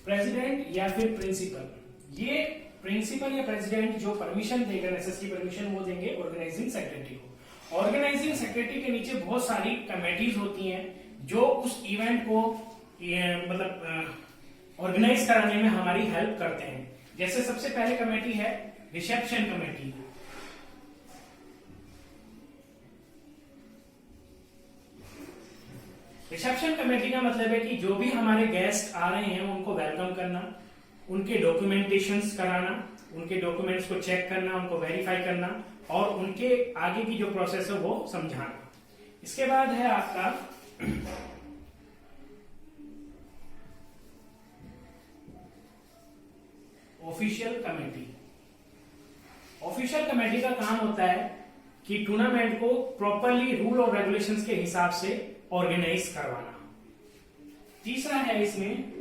President या फिर principal, ये प्रिंसिपल या प्रेसिडेंट जो परमिशन देगा, नेसेसरी परमिशन वो देंगे ऑर्गेनाइजिंग सेक्रेटरी को। ऑर्गेनाइजिंग सेक्रेटरी के नीचे बहुत सारी कमेटीज होती हैं जो उस इवेंट को मतलब ऑर्गेनाइज कराने में हमारी हेल्प करते हैं। जैसे सबसे पहले कमेटी है रिसेप्शन कमेटी। रिसेप्शन कमेटी का मतलब है कि जो भी हमारे गेस्ट आ रहे हैं उनको वेलकम करना, उनके डॉक्यूमेंटेशंस कराना, उनके डॉक्यूमेंट्स को चेक करना, उनको वेरीफाई करना और उनके आगे की जो प्रोसेस है वो समझाना। इसके बाद है आपका ऑफिशियल कमेटी। ऑफिशियल कमेटी का काम होता है कि टूर्नामेंट को प्रॉपरली रूल और रेगुलेशंस के हिसाब से ऑर्गेनाइज करवाना। तीसरा है इसमें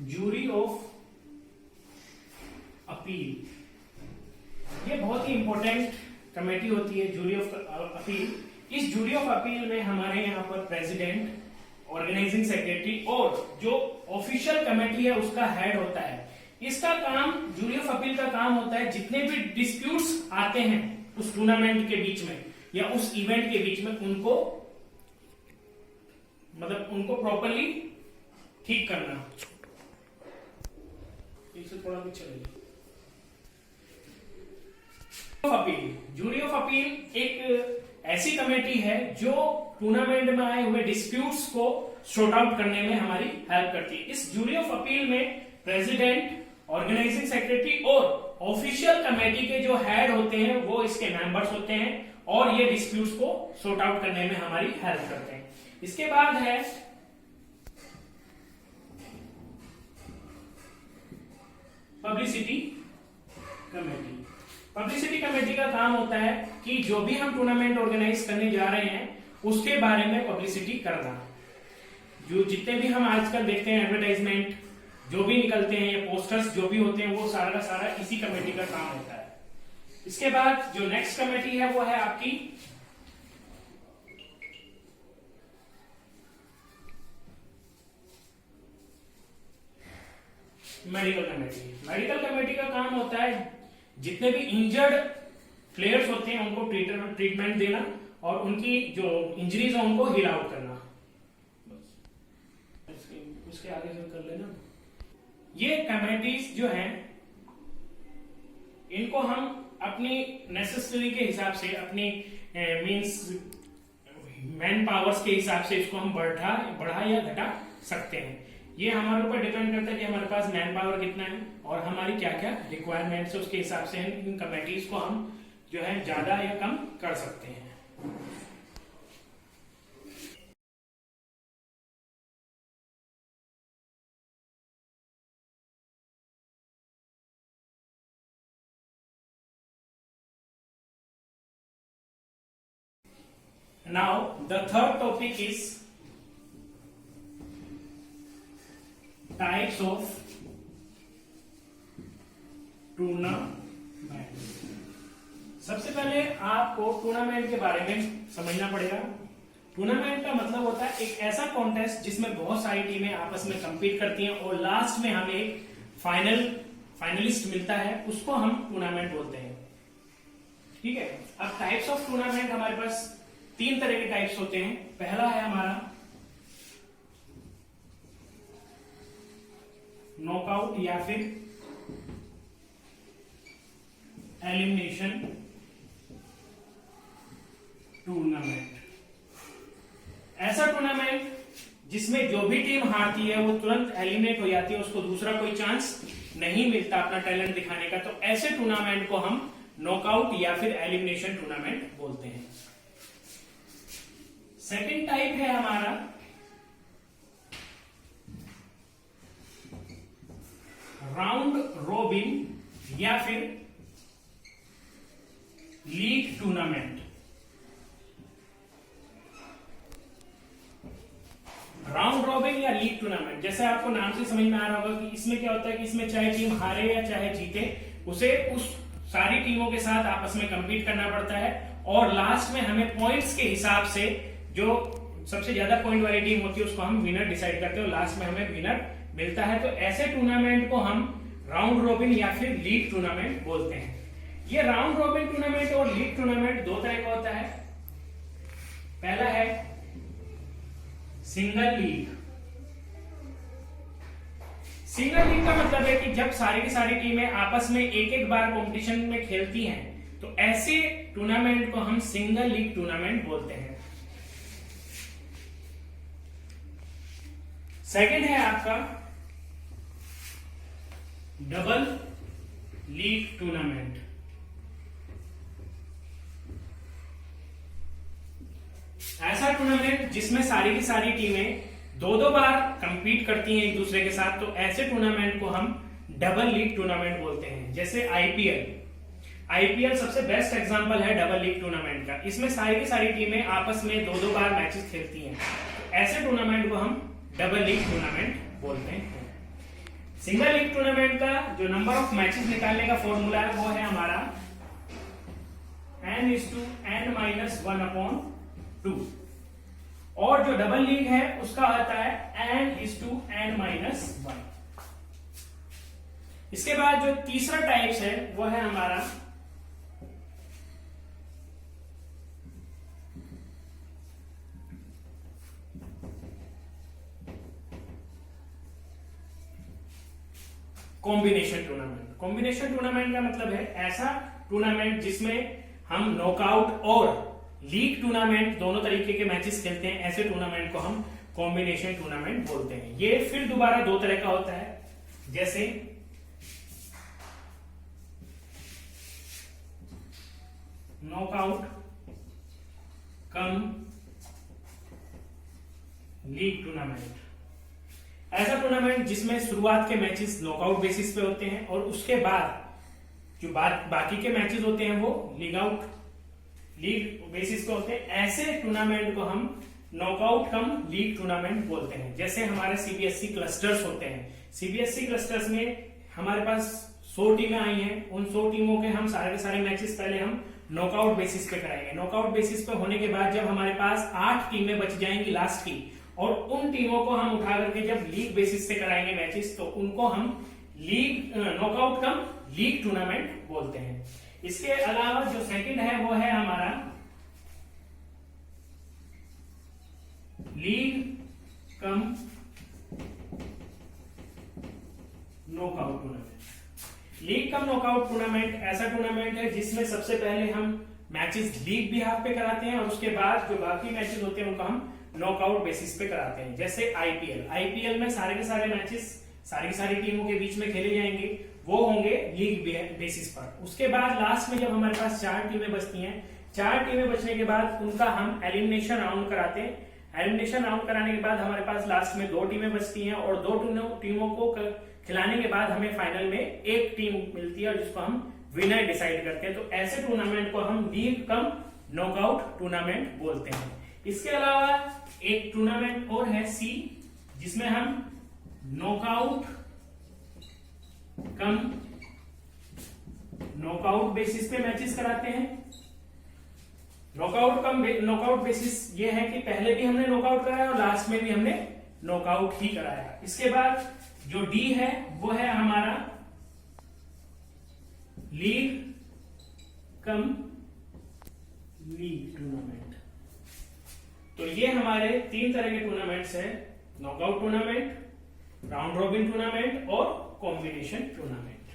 जूरी ऑफ अपील। ये बहुत ही इंपॉर्टेंट कमेटी होती है, जूरी ऑफ अपील। इस जूरी ऑफ अपील में हमारे यहाँ पर प्रेसिडेंट, ऑर्गेनाइजिंग सेक्रेटरी और जो ऑफिशियल कमेटी है उसका हेड होता है। इसका काम, जूरी ऑफ अपील का काम होता है जितने भी डिस्प्यूट्स आते हैं उस टूर्नामेंट के बीच में या उस इवेंट के बीच में, उनको प्रॉपरली ठीक करना। इससे थोड़ा पीछे अपील। जूरी ऑफ अपील एक ऐसी कमेटी है जो टूर्नामेंट में आए हुए डिस्प्यूट्स को सॉर्ट आउट करने में हमारी हेल्प करती है। इस जूरी ऑफ अपील में प्रेसिडेंट, ऑर्गेनाइजिंग सेक्रेटरी और ऑफिशियल कमेटी के जो हेड होते हैं वो इसके मेंबर्स होते हैं और ये डिस्प्यूट्स को सॉर्ट आउट करने में हमारी हेल्प करते हैं। इसके बाद है पब्लिसिटी कमेटी। पब्लिसिटी कमेटी का काम होता है कि जो भी हम टूर्नामेंट ऑर्गेनाइज करने जा रहे हैं उसके बारे में पब्लिसिटी करना। जो जितने भी हम आजकल देखते हैं एडवर्टाइजमेंट जो भी निकलते हैं या पोस्टर्स जो भी होते हैं वो सारा का सारा इसी कमेटी का काम होता है। इसके बाद जो नेक्स्ट कमेटी है वो है आपकी मेडिकल कमेटी। मेडिकल कमेटी का काम होता है जितने भी इंजर्ड प्लेयर्स होते हैं उनको ट्रीटमेंट देना और उनकी जो इंजरीज है उनको हील आउट करना। उसके आगे से कर लेना। ये कमेटीज जो हैं इनको हम अपनी नेसेसरी के हिसाब से, अपनी मींस मैन पावर्स के हिसाब से इसको हम बढ़ा या घटा सकते हैं। ये हमारे ऊपर डिपेंड करता है कि हमारे पास मैन पावर कितना है और हमारी क्या क्या रिक्वायरमेंट्स है, उसके हिसाब से इन कमेटीज को हम जो है ज्यादा या कम कर सकते हैं। Now the third topic is types of tournament. सबसे पहले आपको टूर्नामेंट के बारे में समझना पड़ेगा। टूर्नामेंट का मतलब होता है एक ऐसा कॉन्टेस्ट जिसमें बहुत सारी टीमें आपस में कंपीट करती हैं और लास्ट में हमें एक फाइनलिस्ट मिलता है, उसको हम टूर्नामेंट बोलते हैं। ठीक है। अब टाइप्स ऑफ टूर्नामेंट हमारे पास 3 तरह के टाइप्स होते हैं। पहला है हमारा नॉकआउट या फिर एलिमिनेशन टूर्नामेंट। ऐसा टूर्नामेंट जिसमें जो भी टीम हारती है वो तुरंत एलिमिनेट हो जाती है, उसको दूसरा कोई चांस नहीं मिलता अपना टैलेंट दिखाने का। तो ऐसे टूर्नामेंट को हम नॉकआउट या फिर एलिमिनेशन टूर्नामेंट बोलते हैं। सेकंड टाइप है हमारा राउंड रोबिन या फिर लीग टूर्नामेंट। राउंड रॉबिन या लीग टूर्नामेंट, जैसे आपको नाम से समझ में आ रहा होगा कि इसमें क्या होता है कि इसमें चाहे टीम हारे या चाहे जीते उसे उस सारी टीमों के साथ आपस में कंपीट करना पड़ता है और लास्ट में हमें पॉइंट्स के हिसाब से जो सबसे ज्यादा पॉइंट वाली टीम होती है उसको हम विनर डिसाइड करते हैं और लास्ट में हमें विनर मिलता है। तो ऐसे टूर्नामेंट को हम राउंड रॉबिन या फिर लीग टूर्नामेंट बोलते हैं। ये राउंड रॉबिन टूर्नामेंट और लीग टूर्नामेंट दो तरह का होता है। पहला है सिंगल लीग। सिंगल लीग का मतलब है कि जब सारी की सारी टीमें आपस में एक एक बार कंपटीशन में खेलती हैं तो ऐसे टूर्नामेंट को हम सिंगल लीग टूर्नामेंट बोलते हैं। सेकंड है आपका डबल लीग टूर्नामेंट। ऐसा टूर्नामेंट जिसमें सारी की सारी टीमें दो दो बार कंपीट करती हैं एक दूसरे के साथ, तो ऐसे टूर्नामेंट को हम डबल लीग टूर्नामेंट बोलते हैं। जैसे आईपीएल सबसे बेस्ट एग्जांपल है डबल लीग टूर्नामेंट का। इसमें सारी की सारी टीमें आपस में दो दो बार मैचेस खेलती हैं, तो ऐसे टूर्नामेंट को हम डबल लीग टूर्नामेंट बोलते हैं। सिंगल लीग टूर्नामेंट का जो नंबर ऑफ मैचेस निकालने का फॉर्मूला है वो है हमारा n/n-1/2 और जो डबल लीग है उसका आता है n/n-1। इसके बाद जो तीसरा टाइप्स है वो है हमारा कॉम्बिनेशन टूर्नामेंट। कॉम्बिनेशन टूर्नामेंट का मतलब है ऐसा टूर्नामेंट जिसमें हम नॉकआउट और लीग टूर्नामेंट दोनों तरीके के मैचेस खेलते हैं। ऐसे टूर्नामेंट को हम कॉम्बिनेशन टूर्नामेंट बोलते हैं। ये फिर दोबारा दो तरह का होता है, जैसे नॉकआउट कम लीग टूर्नामेंट। ऐसा टूर्नामेंट जिसमें शुरुआत के मैचेस नॉकआउट बेसिस पे होते हैं और उसके बाद जो बाकी के मैचेस होते हैं वो लीग बेसिस पे होते हैं। ऐसे टूर्नामेंट को हम नॉकआउट कम लीग टूर्नामेंट बोलते हैं। जैसे हमारे सीबीएसई क्लस्टर्स होते हैं, सीबीएसई क्लस्टर्स में हमारे पास 100 टीमें आई हैं। उन 100 टीमों के हम सारे के सारे मैचेस पहले हम नॉकआउट बेसिस पे कराएंगे। नॉकआउट बेसिस पे होने के बाद जब हमारे पास 8 टीमें बच जाएंगी लास्ट की, और उन टीमों को हम उठा करके जब लीग बेसिस पे कराएंगे मैचेस, तो उनको हम नॉकआउट कम लीग टूर्नामेंट बोलते हैं। इसके अलावा जो सेकंड है वो है हमारा league cum knockout tournament. League cum knockout tournament ऐसा टूर्नामेंट है जिसमें सबसे पहले हम मैचेस लीग बिहाफ पे कराते हैं और उसके बाद जो बाकी मैचेस होते हैं उनको हम नॉकआउट बेसिस पे कराते हैं। जैसे आईपीएल में सारे के सारे मैचेस सारी की सारी टीमों के बीच में खेले जाएंगे, वो होंगे लीग बेसिस पर। उसके बाद लास्ट में जब हमारे पास 4 टीमें बचती हैं, 4 टीमें बचने के बाद उनका हम एलिमिनेशन राउंड कराते हैं। एलिमिनेशन राउंड कराने के बाद हमारे पास लास्ट में 2 टीमें बचती हैं और 2 टीमों को खिलाने के बाद हमें फाइनल में एक टीम मिलती है और जिसको हम विनर डिसाइड करते हैं। तो ऐसे टूर्नामेंट को हम लीग कम नॉकआउट टूर्नामेंट बोलते हैं। इसके अलावा एक टूर्नामेंट और है सी, जिसमें हम नॉकआउट कम नॉकआउट बेसिस पे मैचेस कराते हैं। नॉकआउट बेसिस ये है कि पहले भी हमने नॉकआउट कराया और लास्ट में भी हमने नॉकआउट ही कराया। इसके बाद जो डी है वो है हमारा लीग कम लीग टूर्नामेंट। तो ये हमारे 3 तरह के टूर्नामेंट्स हैं, knockout tournament, round robin tournament और कॉम्बिनेशन टूर्नामेंट।